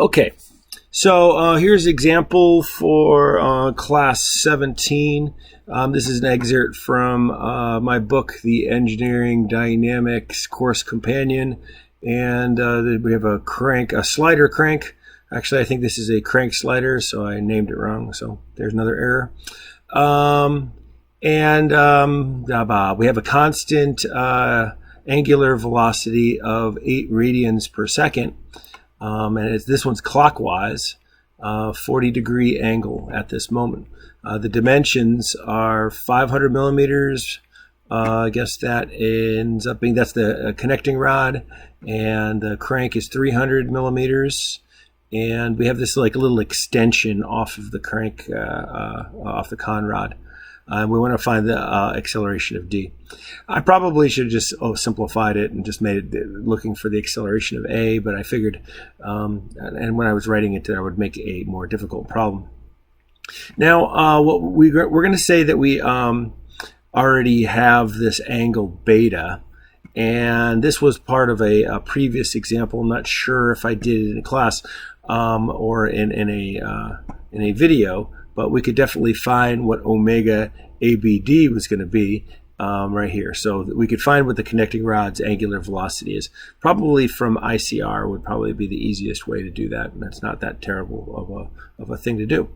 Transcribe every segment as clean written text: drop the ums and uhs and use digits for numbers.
Okay, so here's an example for class 17. This is an excerpt from my book, The Engineering Dynamics Course Companion. And we have a slider crank. Actually, I think this is a crank slider, so I named it wrong. So there's another error. We have a constant angular velocity of 8 radians per second. And this one's clockwise, 40-degree angle at this moment. The dimensions are 500 millimeters. I guess that ends up being, that's the connecting rod, and the crank is 300 millimeters. And we have this like a little extension off of the crank, off the con rod. We want to find the acceleration of d. I probably should have just simplified it and just made it looking for the acceleration of a, but I figured, and when I was writing it, I would make a more difficult problem. Now, we're going to say that we already have this angle beta, and this was part of a previous example. I'm not sure if I did it in class or in a video, but we could definitely find what omega ABD was going to be right here. So we could find what the connecting rod's angular velocity is. Probably from ICR would probably be the easiest way to do that, and that's not that terrible of a thing to do.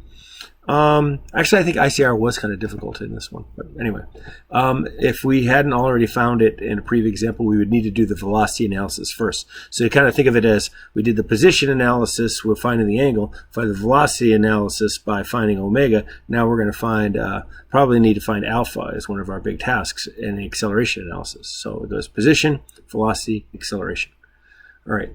Actually, I think ICR was kind of difficult in this one, but anyway, if we hadn't already found it in a previous example, we would need to do the velocity analysis first. So you kind of think of it as we did the position analysis, we're finding the angle, find the velocity analysis by finding omega. Now we're going to find, probably need to find alpha as one of our big tasks in the acceleration analysis. So it goes position, velocity, acceleration. All right.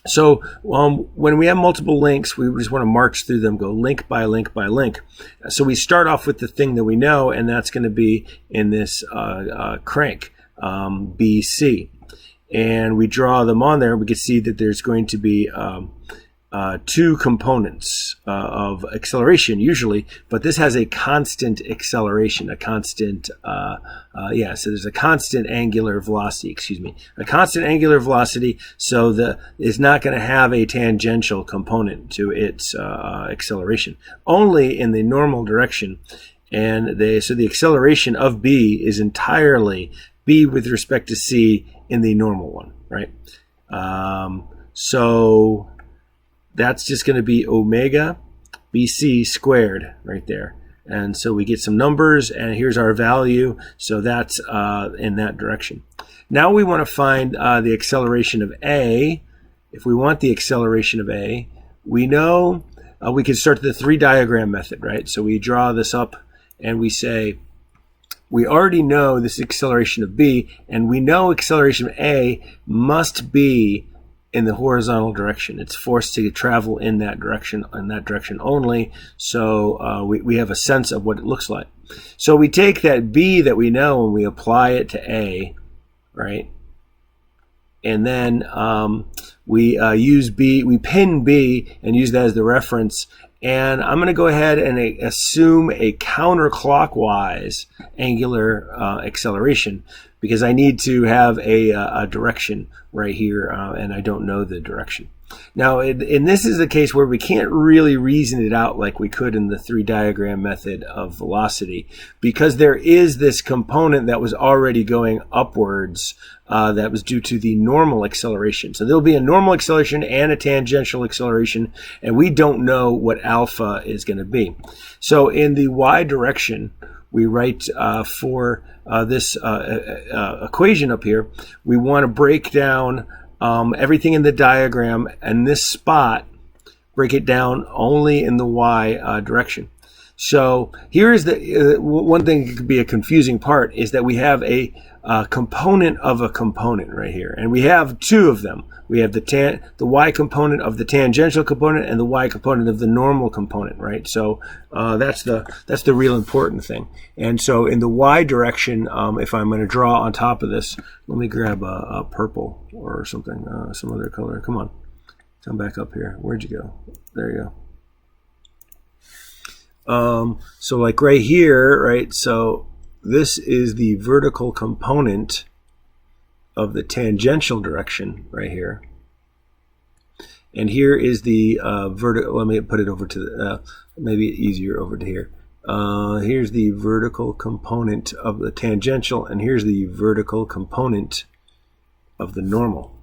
So when we have multiple links, we just want to march through them, go link by link by link. So we start off with the thing that we know, and that's going to be in this crank, BC. And we draw them on there. We can see that there's going to be 2 components of acceleration usually, but this has a constant acceleration, a constant, so there's a constant angular velocity, a constant angular velocity, so it's not going to have a tangential component to its acceleration, only in the normal direction. And so the acceleration of B is entirely B with respect to C in the normal one, right? So that's just going to be omega BC squared right there. And so we get some numbers, and here's our value. So that's in that direction. Now we want to find the acceleration of A. If we want the acceleration of A, we know we can start the 3 diagram method, right? So we draw this up and we say, we already know this acceleration of B, and we know acceleration of A must be in the horizontal direction. It's forced to travel in that direction only. So we have a sense of what it looks like. So we take that B that we know and we apply it to A, right? And then we use B, we pin B and use that as the reference. And I'm going to go ahead and assume a counterclockwise angular acceleration, because I need to have a direction right here, and I don't know the direction. Now, and this is a case where we can't really reason it out like we could in the 3 diagram method of velocity, because there is this component that was already going upwards that was due to the normal acceleration. So there'll be a normal acceleration and a tangential acceleration, and we don't know what alpha is going to be. So in the y direction, we write for this equation up here, we want to break down everything in the diagram, and this spot, break it down only in the y direction. So here is the one thing that could be a confusing part, is that we have a component of a component right here, and we have 2 of them. We have the y component of the tangential component and the y component of the normal component, right? So that's the real important thing. And so in the y direction, if I'm going to draw on top of this, let me grab a purple or something, some other color. Come on, come back up here. Where'd you go? There you go. So like right here, right? So this is the vertical component of the tangential direction right here. And here is the vertical. Let me put it over to the, maybe easier over to here. Here's the vertical component of the tangential, and here's the vertical component of the normal.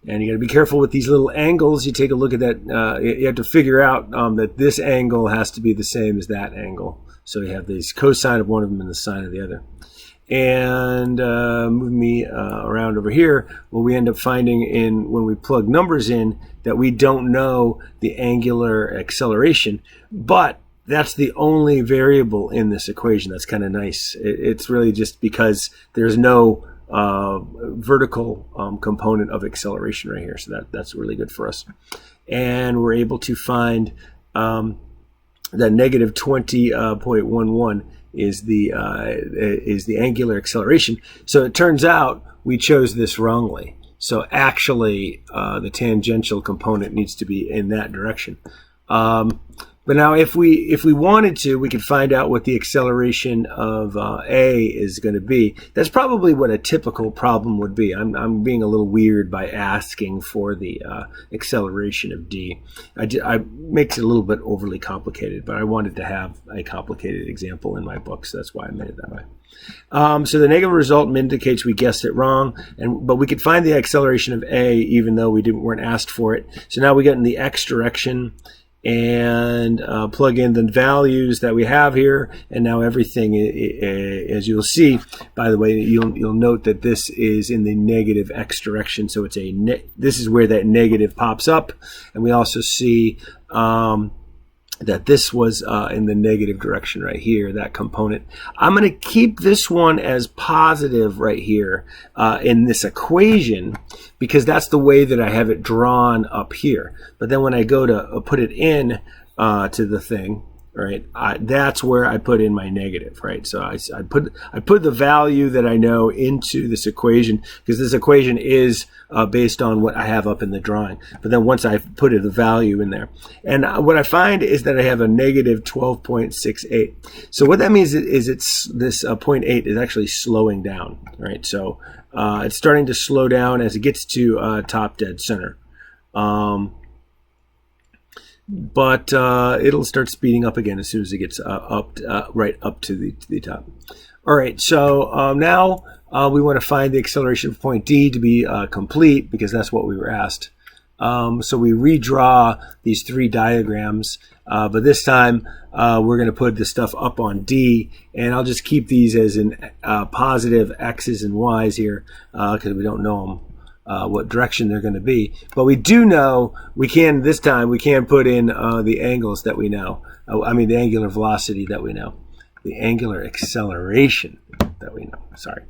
And you got to be careful with these little angles. You take a look at that. You have to figure out that this angle has to be the same as that angle. So you have this cosine of one of them and the sine of the other. And move me around over here, well, we end up finding when we plug numbers in that we don't know the angular acceleration, but that's the only variable in this equation. That's kind of nice. It's really just because there's no vertical component of acceleration right here. So that's really good for us. And we're able to find that negative 20.11 is the angular acceleration. So it turns out we chose this wrongly. So actually the tangential component needs to be in that direction. But now if we wanted to, we could find out what the acceleration of A is going to be. That's probably what a typical problem would be. I'm being a little weird by asking for the acceleration of D. I makes it a little bit overly complicated, but I wanted to have a complicated example in my book, so that's why I made it that way. So the negative result indicates we guessed it wrong, but we could find the acceleration of A even though we weren't asked for it. So now we get in the X direction and plug in the values that we have here, and now everything, as you'll see, by the way, you'll note that this is in the negative X direction, so it's this is where that negative pops up, and we also see that this was in the negative direction right here, that component. I'm going to keep this one as positive right here in this equation because that's the way that I have it drawn up here. But then when I go to put it in to the thing, right, that's where I put in my negative, right? So I put the value that I know into this equation because this equation is based on what I have up in the drawing. But then once I put the value in there, and what I find is that I have a negative 12.68. So what that means is it's this 0.8 is actually slowing down, right? So it's starting to slow down as it gets to top dead center. But it'll start speeding up again as soon as it gets right up to the top. All right, so now we want to find the acceleration of point D to be complete because that's what we were asked. So we redraw these three diagrams, but this time we're going to put the stuff up on D, and I'll just keep these as in positive X's and Y's here because we don't know them. What direction they're going to be, but we do know this time we can put in the angles that we know. The angular velocity that we know, the angular acceleration that we know. Sorry.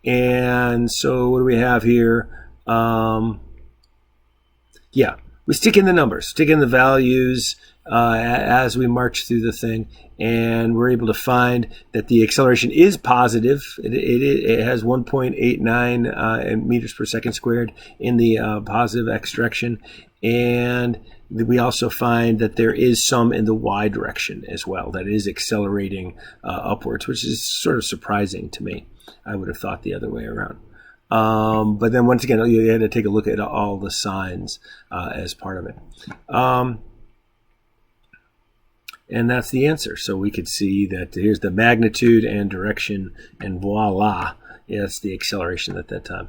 And so what do we have here? Yeah, we stick in the numbers, stick in the values as we march through the thing, and we're able to find that the acceleration is positive. It has 1.89 meters per second squared in the positive X direction, and we also find that there is some in the Y direction as well that is accelerating upwards, which is sort of surprising to me. I would have thought the other way around. But then once again, you had to take a look at all the signs as part of it. And that's the answer. So we could see that here's the magnitude and direction, and voila, that's the acceleration at that time.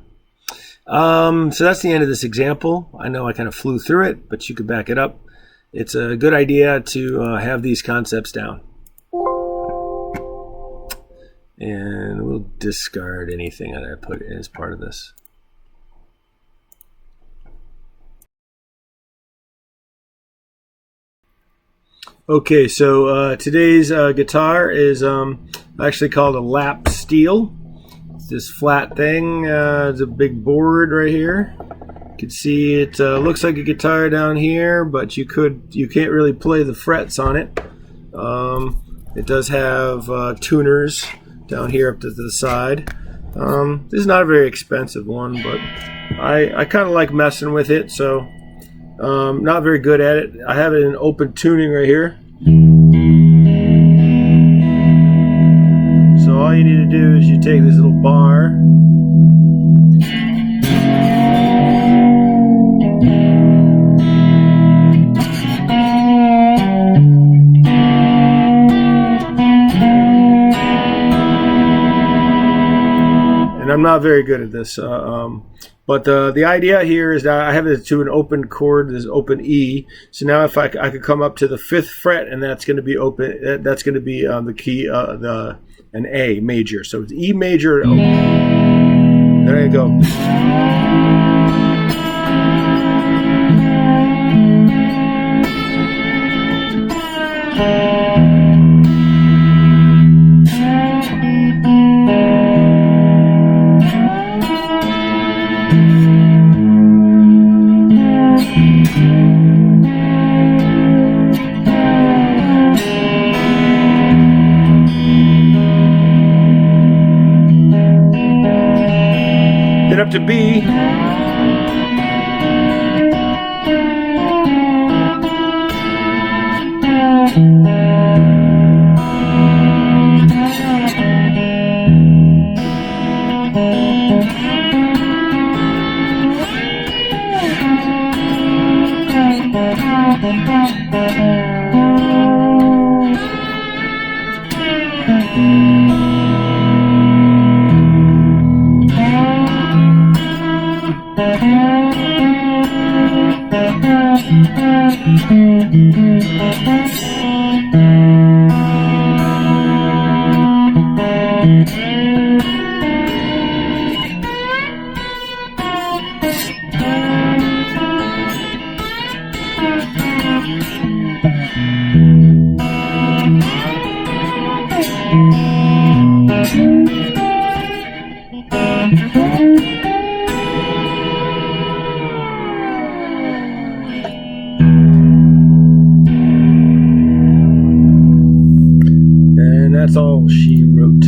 So that's the end of this example. I know I kind of flew through it, but you could back it up. It's a good idea to have these concepts down. And we'll discard anything that I put as part of this. Okay, so today's guitar is actually called a lap steel. It's this flat thing. It's a big board right here. You can see it looks like a guitar down here, but you can't really play the frets on it. It does have tuners down here up to the side. This is not a very expensive one, but I kind of like messing with it, so not very good at it. I have it in open tuning right here. So all you need to do is you take this little bar not very good at this. But the idea here is that I have it to an open chord, this open E. So now if I could come up to the 5th fret, and that's going to be open. That's going to be the key, an A major. So it's E major. There you go. Then up to B. That's all she wrote.